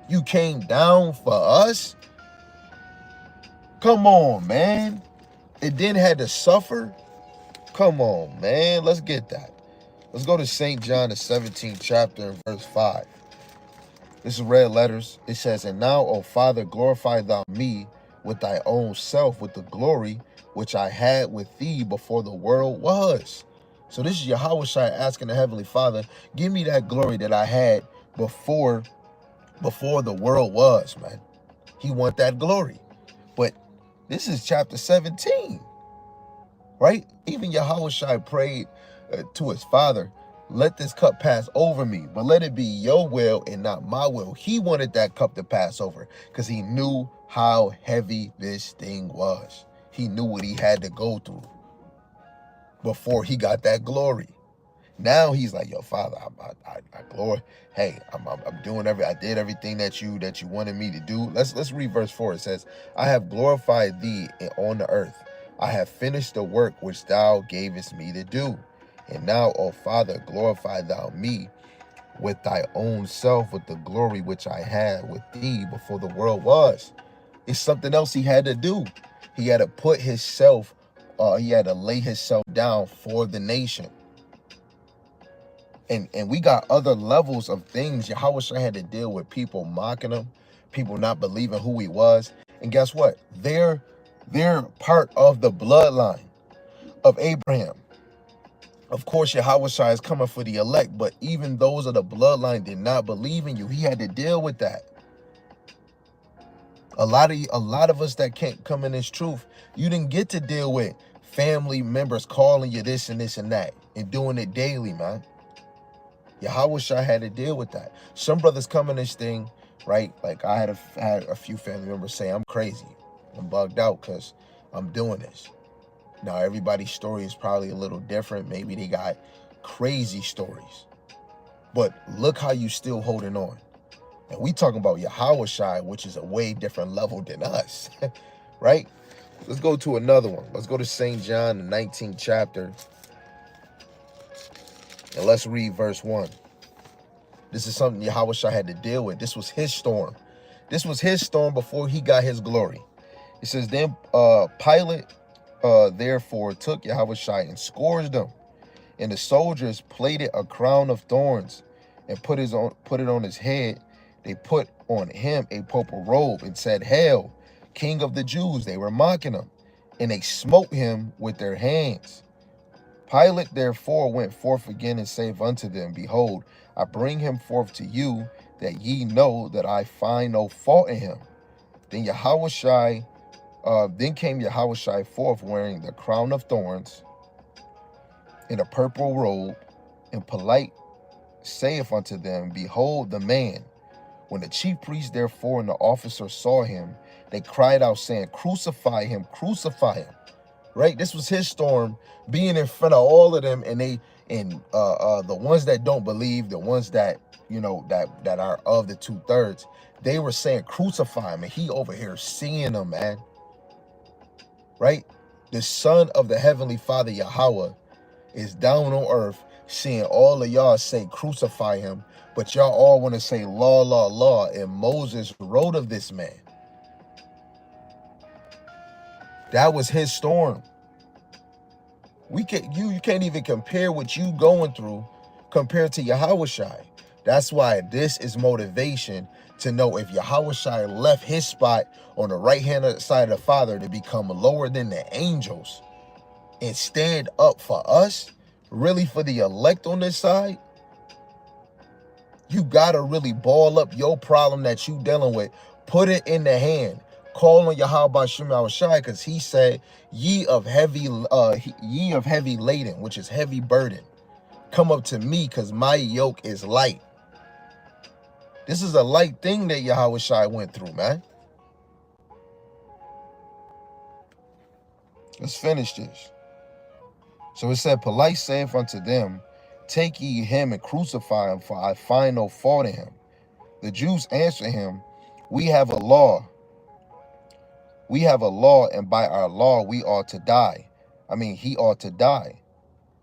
You came down for us? Come on, man. It then had to suffer? Come on, man. Let's get that. Let's go to St. John, the 17th chapter, verse 5. This is red letters. It says, "And now, O Father, glorify thou me with thy own self, with the glory which I had with thee before the world was." So this is Yahushua asking the Heavenly Father, give me that glory that I had before the world was, man. He want that glory. But this is chapter 17, right? Even Yahushua prayed to his Father, let this cup pass over me, but let it be your will and not my will. He wanted that cup to pass over because he knew how heavy this thing was. He knew what he had to go through before he got that glory. Now he's like, yo, Father, I glory. Hey, I'm doing I did everything that you wanted me to do. Let's read verse 4. It says, I have glorified thee on the earth. I have finished the work which thou gavest me to do. And now, O Father, glorify thou me with thy own self, with the glory which I had with thee before the world was. It's something else he had to do. He had to put himself, he had to lay himself down for the nation. And we got other levels of things. Yahushua had to deal with people mocking him, people not believing who he was. And guess what? They're part of the bloodline of Abraham. Of course, Yahushua is coming for the elect, but even those of the bloodline did not believe in you. He had to deal with that. A lot of us that can't come in this truth, you didn't get to deal with family members calling you this and this and that and doing it daily, man. Yahushua had to deal with that. Some brothers come in this thing, right? Like I had a few family members say, I'm crazy. I'm bugged out because I'm doing this. Now, everybody's story is probably a little different. Maybe they got crazy stories. But look how you still holding on. And we talking about Yahushua, which is a way different level than us, right? Let's go to another one. Let's go to St. John, the 19th chapter. And let's read verse 1. This is something Yahushua had to deal with. This was his storm. This was his storm before he got his glory. It says, then Pilate therefore took Yahushua and scourged him. And the soldiers plaited a crown of thorns and put it on his head. They put on him a purple robe and said, Hail, King of the Jews. They were mocking him. And they smote him with their hands. Pilate therefore went forth again and said unto them, Behold, I bring him forth to you, that ye know that I find no fault in him. Then came Yahushua forth wearing the crown of thorns and a purple robe, and Pilate saith unto them, Behold the man. When the chief priests therefore and the officers saw him, they cried out, saying, Crucify him, crucify him. Right? This was his storm, being in front of all of them, and the ones that don't believe, the ones that that are of the 2/3, they were saying crucify him, and he over here seeing them, man. Right? The Son of the Heavenly Father Yahweh is down on earth, seeing all of y'all say crucify him, but y'all all want to say law, law, law, and Moses wrote of this man. That was his storm. You can't even compare what you going through compared to Yahushua. That's why this is motivation to know if Yahushua left his spot on the right hand side of the Father to become lower than the angels and stand up for us, really for the elect on this side, you gotta really ball up your problem that you dealing with, put it in the hand. Call on Yahweh Shem Yahushua, because he said, ye of heavy laden, which is heavy burden, come up to me, because my yoke is light. This is a light thing that Yahushua went through, man. Let's finish this. So it said, Pilate saith unto them, Take ye him and crucify him, for I find no fault in him. The Jews answered him, We have a law, and by our law we ought to die. He ought to die,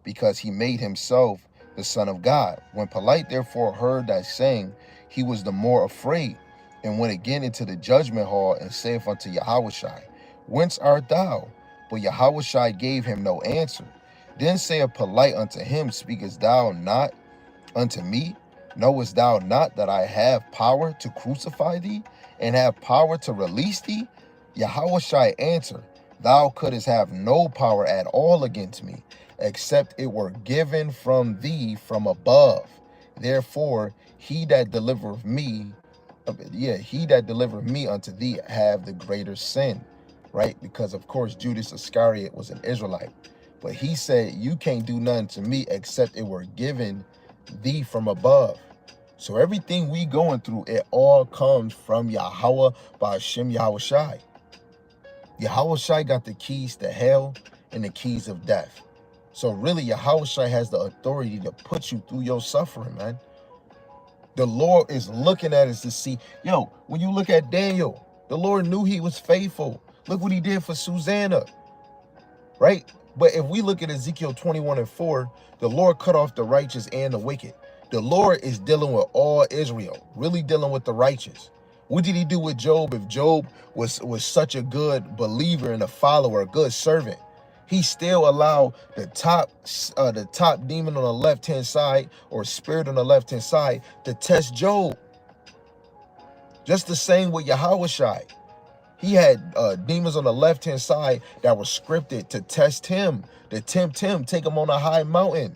because he made himself the Son of God. When Pilate therefore heard that saying, he was the more afraid. and went again into the judgment hall, and saith unto Yahushai, Whence art thou? But Yahushai gave him no answer. Then saith Polite unto him, Speakest thou not unto me? Knowest thou not that I have power to crucify thee, and have power to release thee? Yahushai answered, Thou couldst have no power at all against me, except it were given from thee from above. Therefore, he that delivereth me unto thee have the greater sin. Right? Because of course Judas Iscariot was an Israelite. But he said, you can't do nothing to me except it were given thee from above. So everything we going through, it all comes from Yahweh Ba'ashem Yahushai. Yahushai got the keys to hell and the keys of death. So really, Yahushai has the authority to put you through your suffering, man. The Lord is looking at us to see, yo, when you look at Daniel, the Lord knew he was faithful. Look what he did for Susanna, right? But if we look at Ezekiel 21:4, the Lord cut off the righteous and the wicked. The Lord is dealing with all Israel, really dealing with the righteous. What did he do with Job? If Job was such a good believer and a follower, a good servant, he still allowed the top demon on the left-hand side, or spirit on the left-hand side, to test Job. Just the same with Yahushai. He had demons on the left-hand side that were scripted to test him, to tempt him, take him on a high mountain.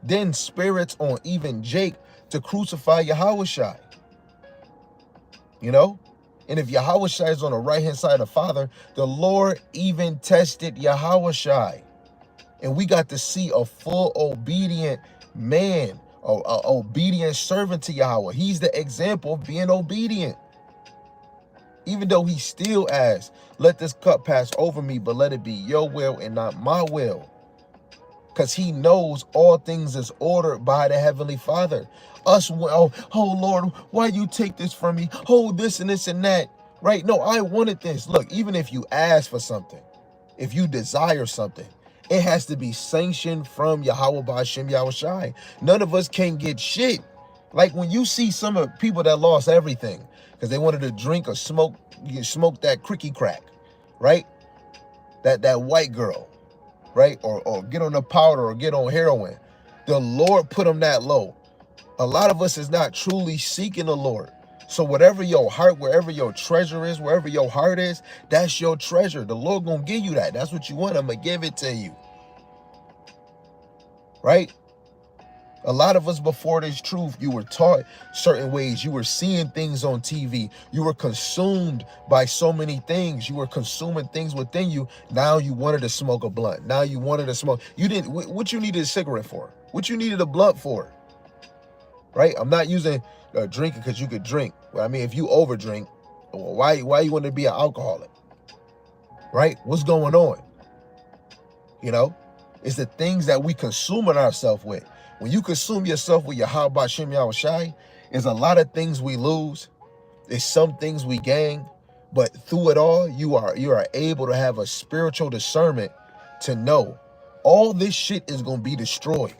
Then spirits on even Jake to crucify Yahushai. You know? And if Yahushai is on the right-hand side of the Father, the Lord even tested Yahushai. And we got to see a full obedient man, an obedient servant to Yahweh. He's the example of being obedient. Even though he still asked, let this cup pass over me, but let it be your will and not my will. Because he knows all things is ordered by the Heavenly Father. Us, oh Lord, why you take this from me? Oh, this and this and that. Right? No, I wanted this. Look, even if you ask for something, if you desire something, it has to be sanctioned from Yahweh Ba'ashem Yahushai. None of us can get shit. Like when you see some of the people that lost everything because they wanted to drink or smoke that cricky crack, right? That white girl, right? Or get on the powder or get on heroin. The Lord put them that low. A lot of us is not truly seeking the Lord. So whatever your heart, wherever your treasure is, wherever your heart is, that's your treasure. The Lord gonna give you that. That's what you want. I'm gonna give it to you. Right? A lot of us before this truth, you were taught certain ways. You were seeing things on TV. You were consumed by so many things. You were consuming things within you. Now you wanted to smoke a blunt. Now you wanted to smoke. You didn't. What you needed a cigarette for? What you needed a blunt for? Right? I'm not using drinking because you could drink. I mean, if you overdrink, why you want to be an alcoholic? Right? What's going on? You know, it's the things that we consuming ourselves with. When you consume yourself with Yahweh Ba'ashem Yahushai, there's a lot of things we lose. There's some things we gain, but through it all, you are able to have a spiritual discernment to know all this shit is gonna be destroyed.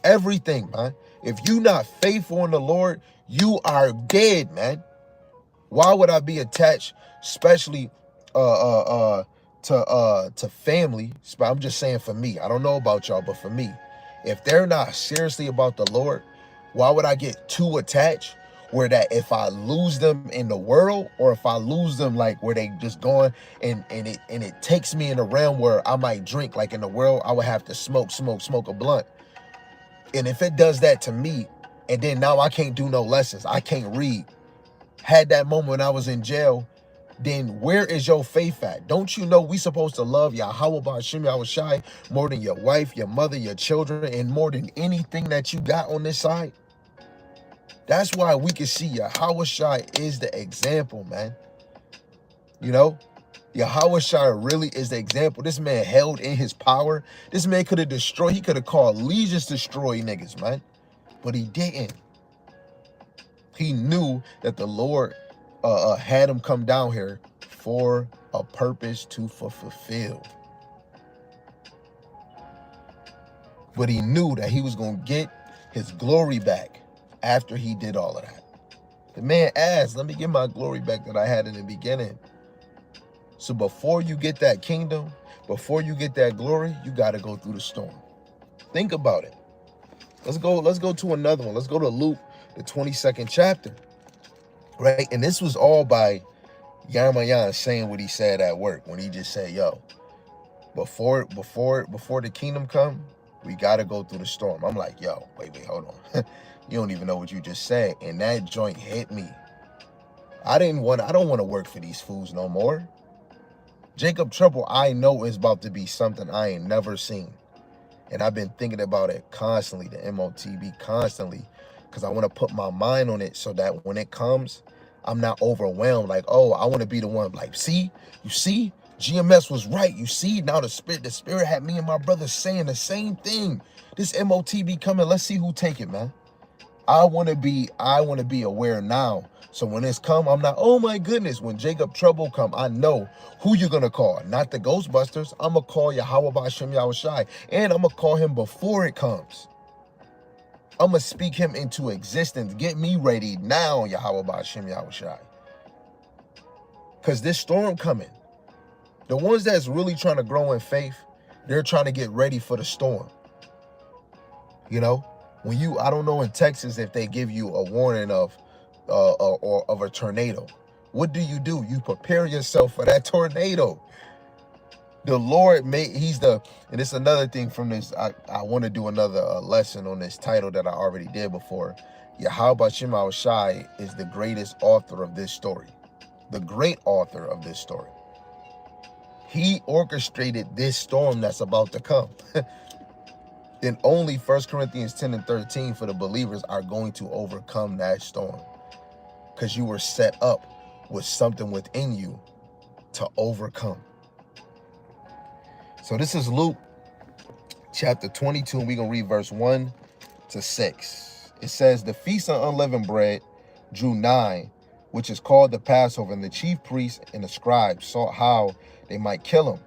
Everything, man. If you not faithful in the Lord, you are dead, man. Why would I be attached, especially to family? I'm just saying for me. I don't know about y'all, but for me, if they're not seriously about the Lord, why would I get too attached where that if I lose them in the world, or if I lose them like where they just going and it takes me in a realm where I might drink, like in the world, I would have to smoke a blunt. And if it does that to me, and then now I can't do no lessons, I can't read, had that moment when I was in jail, then where is your faith at? Don't you know we supposed to love Yahweh Ba'ashem Yahushai more than your wife, your mother, your children, and more than anything that you got on this side? That's why we can see Yahushai is the example, man. You know, Yahushai really is the example. This man held in his power. This man could have destroyed, he could have called legions destroy niggas, man. But he didn't. He knew that the Lord had him come down here for a purpose to fulfill. But he knew that he was going to get his glory back after he did all of that. The man asked, let me get my glory back that I had in the beginning. So before you get that kingdom, before you get that glory, you got to go through the storm. Think about it. Let's go to another one. Let's go to Luke, the 22nd chapter. Right? And this was all by Yarmayan saying what he said at work when he just said, yo, before the kingdom come, we got to go through the storm. I'm like, yo, wait, hold on. You don't even know what you just said. And that joint hit me. I don't want to work for these fools no more. Jacob Trouble, I know, is about to be something I ain't never seen. And I've been thinking about it constantly, the MOTB constantly, because I want to put my mind on it so that when it comes, I'm not overwhelmed. Like, oh, I want to be the one like, see, you see, GMS was right. You see, now the spirit had me and my brother saying the same thing. This MOTB coming, let's see who take it, man. I want to be aware now. So when it's come, I'm not, oh my goodness, when Jacob Trouble come, I know who you're going to call. Not the Ghostbusters. I'm going to call Yahweh Ba'Shem Yahushai. And I'm going to call him before it comes. I'm going to speak him into existence. Get me ready now, Yahweh Ba'Shem Yahushai. Because this storm coming. The ones that's really trying to grow in faith, they're trying to get ready for the storm. You know? When I don't know in Texas if they give you a warning of a tornado. What do? You prepare yourself for that tornado. The Lord and it's another thing from this. I want to do another lesson on this title that I already did before. Yahweh Ba'Shem Yahushai is the greatest author of this story. The great author of this story. He orchestrated this storm that's about to come. Then only 1 Corinthians 10 and 13 for the believers are going to overcome that storm. Because you were set up with something within you to overcome. So this is Luke chapter 22, and we're going to read verse 1 to 6. It says, the feast of unleavened bread drew nigh, which is called the Passover, and the chief priests and the scribes sought how they might kill him,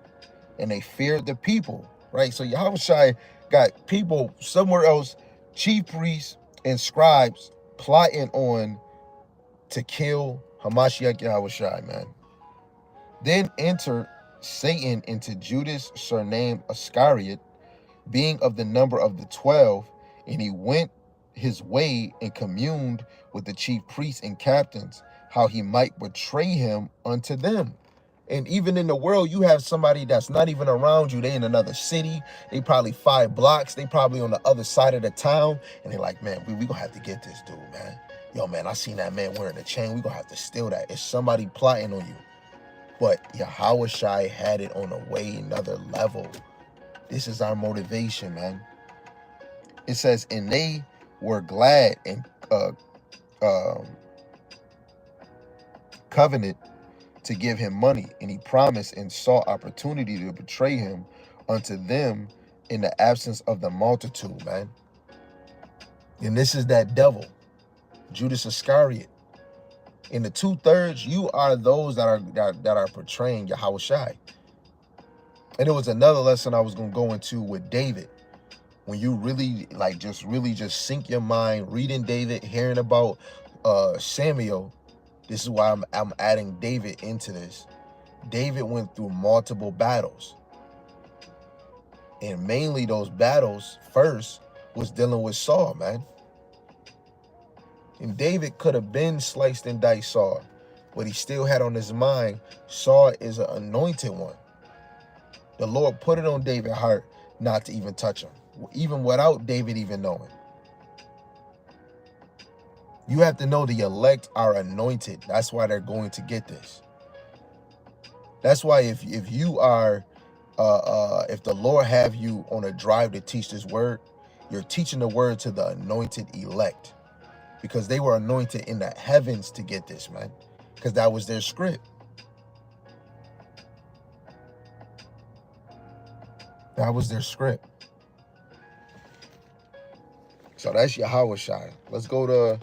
and they feared the people. Right? So Yahushua got people somewhere else, chief priests and scribes, plotting on to kill Hamashiach Yahushua, man. Then entered Satan into Judas, surnamed Iscariot, being of the number of the 12, and he went his way and communed with the chief priests and captains, how he might betray him unto them. And even in the world, you have somebody that's not even around you. They in another city. They probably 5 blocks. They probably on the other side of the town. And they're like, man, we gonna have to get this dude, man. Yo, man, I seen that man wearing a chain. We gonna have to steal that. It's somebody plotting on you. But Yahushua had it on a way another level. This is our motivation, man. It says, and they were glad and covenant to give him money, and he promised and sought opportunity to betray him unto them in the absence of the multitude, man. And this is that devil, Judas Iscariot. In the 2/3, you are those that are portraying Yahushua. And it was another lesson I was gonna go into with David. When you really just sink your mind reading David, hearing about Samuel. This is why I'm adding David into this. David went through multiple battles. And mainly those battles first was dealing with Saul, man. And David could have been sliced and diced Saul, but he still had on his mind, Saul is an anointed one. The Lord put it on David's heart not to even touch him, even without David even knowing. You have to know the elect are anointed. That's why they're going to get this. That's why if you are, if the Lord have you on a drive to teach this word, you're teaching the word to the anointed elect, because they were anointed in the heavens to get this, man, because that was their script. That was their script. So that's Yahushua. Let's go to